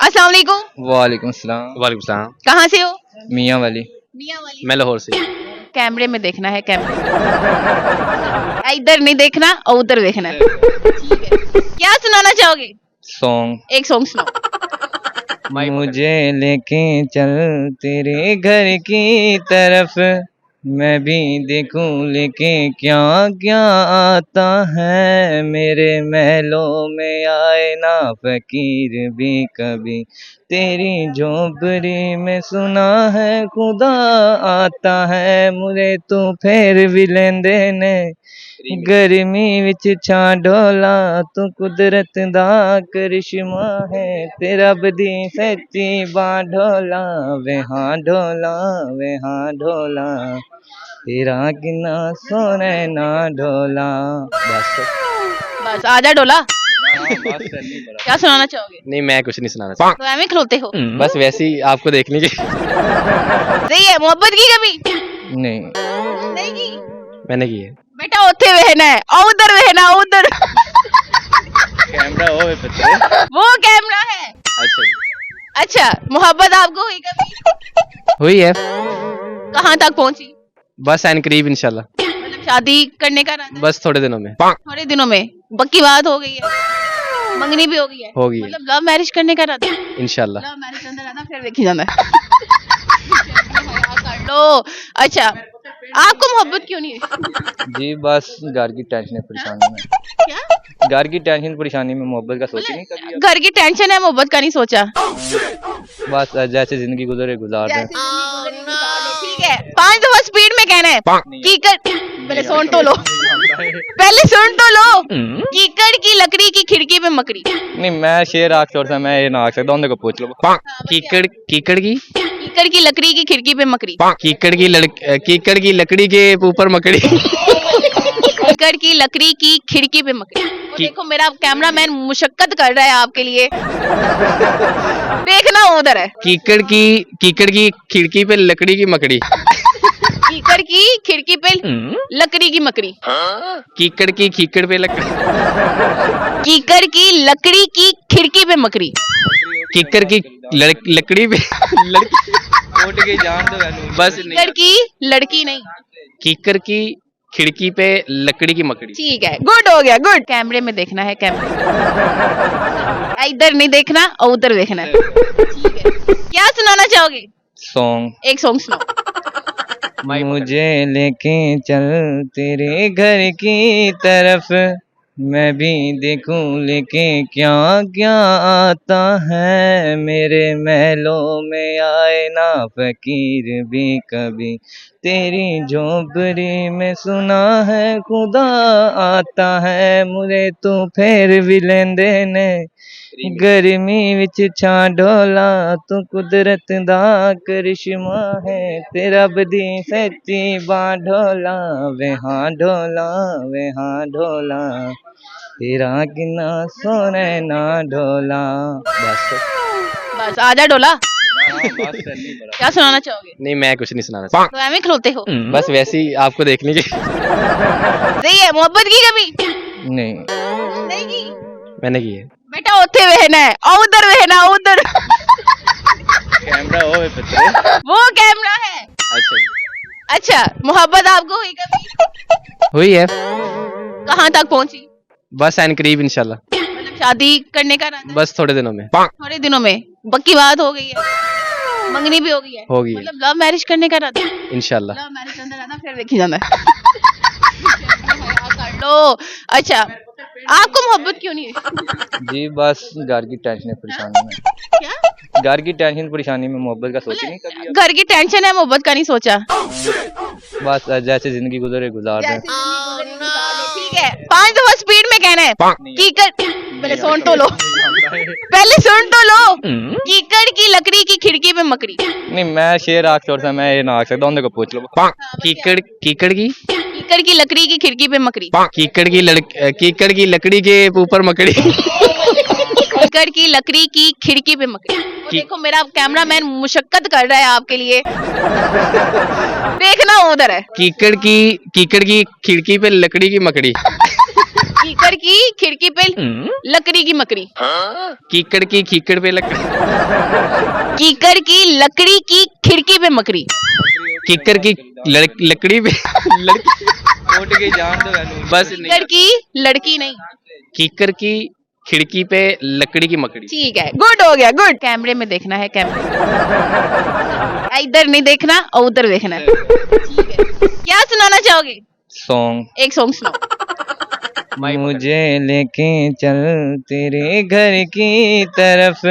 अस्सलाम वालेकुम। वालेकुम सलाम। वालेकुम सलाम। कहाँ से हो? मियाँ वाली। मियाँ वाली। मैं लाहौर से। कैमरे में देखना है, कैमरे में। इधर नहीं देखना और उधर देखना है। ठीक है, क्या सुनाना चाहोगे? सॉन्ग। एक सॉन्ग सुनाओ। मुझे लेके चल तेरे घर की तरफ, मैं भी देखूं लेके क्या क्या आता है। मेरे महलों में आए ना फकीर भी कभी, तेरी झोपड़ी में सुना है खुदा आता है। मुझे तू फिर भी लेंदे ने गर्मी विच छा ढोला, तू कुदरत दा करिश्मा है। तेरा बदी सच्ची बां ढोला, वे हाँ ढोला, वे हाँ ढोला, तेरा किन्ना सोने ना ढोला। बस आजा डोला। क्या सुनाना चाहोगे? नहीं, मैं कुछ नहीं सुनाना चाहता। तो एवं खलोते हो? बस वैसे ही आपको देखने के सही है। मोहब्बत की कभी? नहीं नहीं की। मैंने की है। बेटा उथे वहना है और उधर वहना, उधर। कैमरा हो पता वो कैमरा है। अच्छा, अच्छा, मोहब्बत आपको हुई कभी? हुई है। कहाँ तक पहुँची? बस एंड करीब इंशाल्लाह। मतलब शादी करने का इरादा है? बस थोड़े दिनों में। थोड़े दिनों में पक्की बात हो गई है? मंगनी भी हो गई है? हो गई है। मतलब लव मैरिज करने का इरादा है? इंशाल्लाह। लव मैरिज अंदर आना फिर देखी जाना है। कर लो। अच्छा, आपको मोहब्बत क्यों नहीं हुई? जी बस घर की टेंशन परेशानी में, क्या? घर की टेंशन परेशानी में मोहब्बत का सोची नहीं कभी। घर की टेंशन है, मोहब्बत का नहीं सोचा। बस जैसे जिंदगी गुजरे गुजार रहे हैं। ठीक है, 5 दफा स्पीड में कहना है। कीकड़, पहले सुन तो लो, पहले सुन तो लो। कीकड़ की लकड़ी की खिड़की पे मकड़ी। नहीं मैं शेर आख छोड़ सा, मैं ये ना आख सकता, उन्हें को पूछ लो। कीकड़ कीकड़ की कीकड़ की लकड़ी की खिड़की पे मकड़ी। कीकड़ की लकड़ी के ऊपर मकड़ी। कीकड़ की लकड़ी की खिड़की पे मकड़ी। वो देखो मेरा कैमरामैन मुशक्कत कर रहा है आपके लिए। देखना उधर है। कीकड़ की खिड़की पे लकड़ी की मकड़ी। कीकड़ की खिड़की पे लकड़ी की मकड़ी। कीकड़ की खीकड़ पे लकड़ी। कीकड़ की लकड़ी की खिड़की पे मकड़ी। कीकड़ की लकड़ी पे उठ के जान दो बस कीकड़ की लड़की नहीं, कीकड़ की खिड़की पे लकड़ी की मकड़ी। ठीक है, गुड हो गया, गुड। कैमरे में देखना है, कैमरे में। इधर नहीं देखना और उधर देखना है। ठीक है, क्या सुनाना चाहोगे? सॉन्ग। एक सॉन्ग सुनाओ। मुझे लेके चल तेरे घर की तरफ, मैं भी देखूं लेके क्या क्या आता है। मेरे महलों में आए ना फकीर भी कभी, तेरी झोपड़ी में सुना है खुदा आता है। मुझे तू फिर भी लेंदे ने गर्मी विच छा ढोला, तू कुदरत दा करिश्मा है। तेरा बदी सच्ची बां ढोला, वे हाँ ढोला, वे हाँ ढोला, तेरा किन्ना सोने ना ढोला। बस आजा डोला। क्या सुनाना चाहोगे? नहीं, मैं कुछ नहीं सुनाना चाहता। तो एवं खलोते हो? बस वैसे ही आपको देखने के सही है। मोहब्बत की कभी? नहीं नहीं की। मैंने की है। बेटा उथे वहना है और उधर वहना, उधर। कैमरा हो पता वो कैमरा है। अच्छा, अच्छा, मोहब्बत आपको हुई कभी? हुई है। कहाँ तक पहुँची? बस एंड करीब इंशाल्लाह। मतलब शादी करने का इरादा है? बस थोड़े दिनों में। थोड़े दिनों में पक्की बात हो गई है? मंगनी भी हो गई है? हो गई है। मतलब लव मैरिज करने का इरादा है? इंशाल्लाह। लव मैरिज अंदर आना फिर देखी जाना है। कर लो। अच्छा, आपको मोहब्बत क्यों नहीं हुई? जी बस घर की टेंशन परेशानी में, क्या? घर की टेंशन परेशानी में मोहब्बत का सोची नहीं कभी। घर की टेंशन है, मोहब्बत का नहीं सोचा। बस जैसे जिंदगी गुजरे गुजार रहे हैं। ठीक है, 5 दफा स्पीड में कहना है। कीकड़, पहले सुन तो लो, पहले सुन तो लो। कीकड़ की लकड़ी की खिड़की पे मकड़ी। नहीं मैं शेर आख छोड़ सा, मैं ये ना आख सकता, उन्हें को पूछ लो। कीकड़ कीकड़ की लकड़ी की खिड़की पे मकड़ी। कीकड़ की लकड़ी के ऊपर मकड़ी। कीकड़ की लकड़ी की खिड़की पे मकड़ी। वो देखो मेरा कैमरामैन मुशक्कत कर रहा है आपके लिए। देखना उधर है। कीकड़ की खिड़की पे लकड़ी की मकड़ी। कीकड़ की खिड़की पे लकड़ी की मकड़ी। कीकड़ की खीकड़ पे लकड़ी। कीकड़ की लकड़ी की खिड़की पे मकड़ी। कीकर की लकड़ी पे लड़की। उठ के जान दो बस कीकड़ नहीं। की लड़की नहीं। कीकर की खिड़की पे लकड़ी की मकड़ी। ठीक है, गुड हो गया, गुड। कैमरे में देखना है, कैमरे इधर नहीं देखना और उधर देखना है। ठीक है, क्या सुनाना चाहोगे? सॉन्ग। एक सॉन्ग सुनाओ। मुझे लेके चल तेरे घर की तरफ,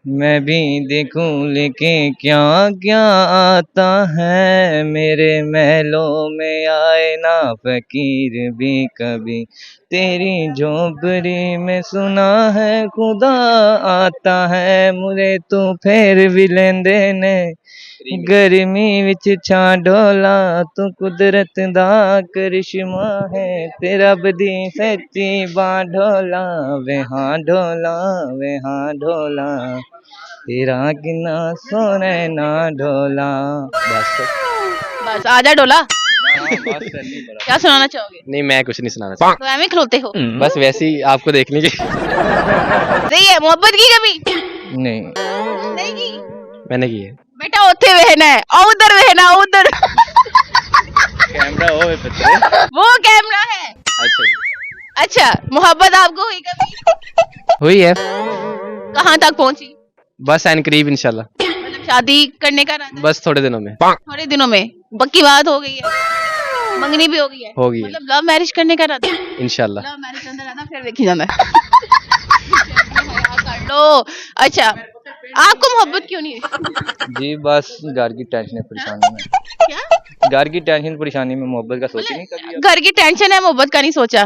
मैं भी देखूं लेके क्या क्या आता है। मेरे महलों में आए ना फकीर भी कभी, तेरी झोपड़ी में सुना है खुदा आता है। मुझे तू फिर भी लेंदे ने गर्मी विच छा ढोला, तू कुदरत दा करिश्मा है। तेरा बदी सच्ची बां ढोला, वे हाँ ढोला, वे हाँ ढोला, तेरा किन्ना सोने ना ढोला। बस बस आजा डोला। बस क्या सुनाना चाहोगे? नहीं, मैं कुछ नहीं सुनाना चाहता। तो एम ही खिलौते हो। बस वैसे ही आपको देखने के। सही है, मोहब्बत की कभी? नहीं नहीं की। मैंने की है। बेटा ओथे वहना है और उधर वहना, उधर कैमरा हो बच्चे। वो कैमरा है। अच्छा, अच्छा, मोहब्बत आपको हुई कभी? हुई है। कहाँ तक पहुँची? बस एंड करीब इंशाल्लाह। मतलब शादी करने का इरादा? बस थोड़े दिनों में थोड़े दिनों में पक्की बात हो गई है, मंगनी भी हो गई है, हो गई है। मतलब लव मैरिज करने का इरादा? इंशाल्लाह। लव मैरिज करने का इरादा फिर देखी जाना है। कर लो। अच्छा, आपको मोहब्बत क्यों नहीं हुई? जी बस घर की टेंशन परेशानी में, क्या? घर की टेंशन परेशानी में मोहब्बत का सोची नहीं कभी। घर की टेंशन है, मोहब्बत का नहीं सोचा।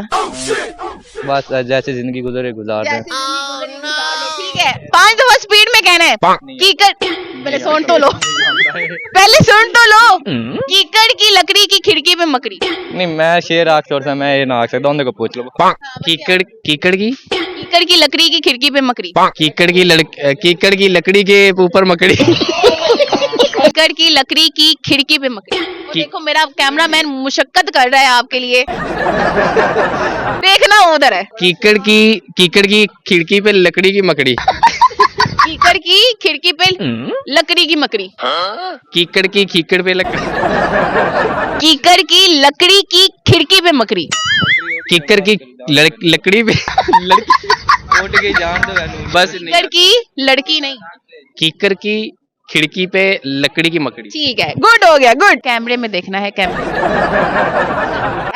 बस जैसे जिंदगी गुजरे गुजार रहे। ठीक है, 5 दफा स्पीड में कहना है। कीकड़, पहले सुन तो लो, पहले सुन तो लो। कीकड़ की लकड़ी की खिड़की पे मकड़ी। नहीं मैं शेर आख छोड़ मैं ये ना आख सकता, उन्हें को पूछ लो। कीकड़ कीकड़ की कीकड़ की लकड़ी की खिड़की पे मकड़ी। कीकड़ की लकड़ी के ऊपर मकड़ी। कीकड़ की लकड़ी की खिड़की पे मकड़ी। वो देखो मेरा कैमरामैन मुशक्कत कर रहा है आपके लिए। देखना उधर है। कीकड़ की खिड़की पे लकड़ी की मकड़ी। कीकड़ की खिड़की पे लकड़ी की मकड़ी। कीकड़ की खीकड़ पे लकड़ी। कीकड़ की लकड़ी की खिड़की पे मकड़ी। कीकर की लकड़ी पे लड़की। उठ के जान दो बस कीकड़ नहीं। की लड़की नहीं। कीकर की खिड़की पे लकड़ी की मकड़ी। ठीक है, गुड हो गया, गुड। कैमरे में देखना है, कैमरे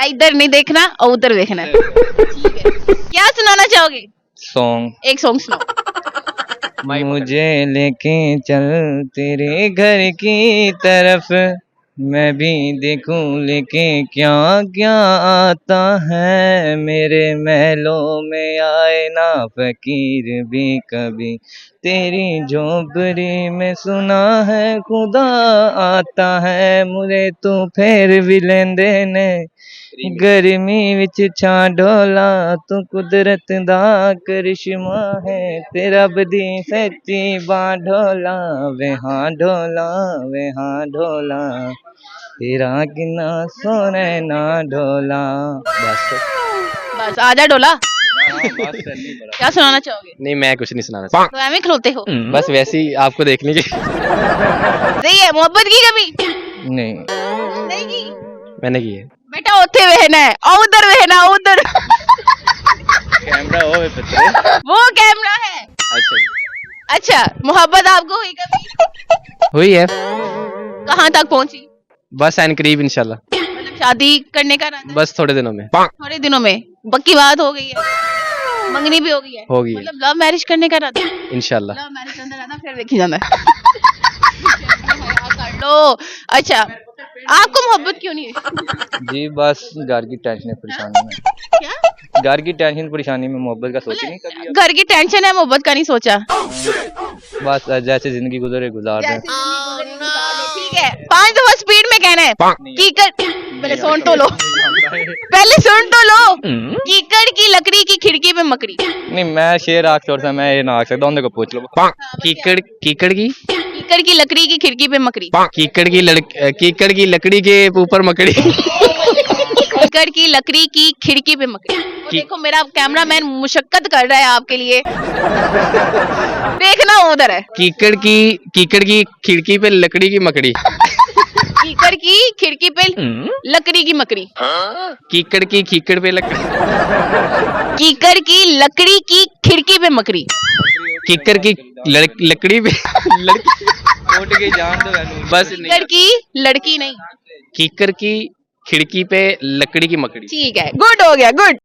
इधर नहीं देखना और उधर देखना है। ठीक है, क्या सुनाना चाहोगे? सॉन्ग। एक सॉन्ग सुनाओ। मुझे लेके चल तेरे घर की तरफ, मैं भी देखूं लेके क्या क्या आता है। मेरे महलों में आए ना फकीर भी कभी, तेरी झोपड़ी में सुना है खुदा आता है। मुझे तू फिर भी लेंदे ने गर्मी विच छा ढोला, तू कुदरत दा करिश्मा है। तेरा बदी सच्ची बां ढोला, वे हाँ ढोला, वे हाँ ढोला, तेरा किन्ना सोने ना ढोला। बस आजा डोला। क्या सुनाना चाहोगे? नहीं, मैं कुछ नहीं सुनाना चाहता। तो एम ही खिलौते हो। बस वैसे ही आपको देखने के। सही है, मोहब्बत की कभी? नहीं नहीं की। मैंने की है। बेटा ओथे वहना है और उधर वहना, उधर कैमरा हो बच्चे। वो कैमरा है। अच्छा, अच्छा, मोहब्बत आपको हुई कभी? हुई है। कहाँ तक पहुँची? बस एंड करीब इंशाल्लाह। मतलब शादी करने का इरादा? बस थोड़े दिनों में थोड़े दिनों में पक्की बात हो गई है, मंगनी भी हो गई है, हो गई है। मतलब लव मैरिज करने का इरादा? इंशाल्लाह। लव मैरिज करने का इरादा फिर देखी जाना है। कर लो। अच्छा, आपको मोहब्बत क्यों नहीं हुई? जी बस घर की टेंशन परेशानी में, क्या? घर की टेंशन परेशानी में मोहब्बत का सोची नहीं कभी। घर की टेंशन है, मोहब्बत का नहीं सोचा। बस जैसे जिंदगी गुजरे गुजार रहे। ठीक है, 5 दफा स्पीड में कहना है। कीकड़, पहले सुन तो लो, पहले सुन तो लो। कीकड़ की लकड़ी की खिड़की पे मकड़ी। नहीं मैं शेर आख छोड़ मैं ये ना आख सकता, उन्हें को पूछ लो। कीकड़ कीकड़ की लकड़ी की खिड़की पे मकड़ी। कीकड़ की लकड़ी के ऊपर मकड़ी। कीकड़ की लकड़ी की खिड़की पे मकड़ी। वो देखो मेरा कैमरामैन मुशक्कत कर रहा है आपके लिए। देखना उधर है। कीकड़ की खिड़की पे लकड़ी की मकड़ी। कीकड़ की खिड़की पे लकड़ी की मकड़ी। कीकड़ की खीकड़ पे लकड़ी। कीकड़ की लकड़ी की खिड़की पे मकड़ी। कीकड़ की लकड़ी पे लड़की। उठ के जान दो बस कीकड़ की लड़की नहीं। कीकड़ की खिड़की पे लकड़ी की मकड़ी। ठीक है, गुड हो गया, गुड।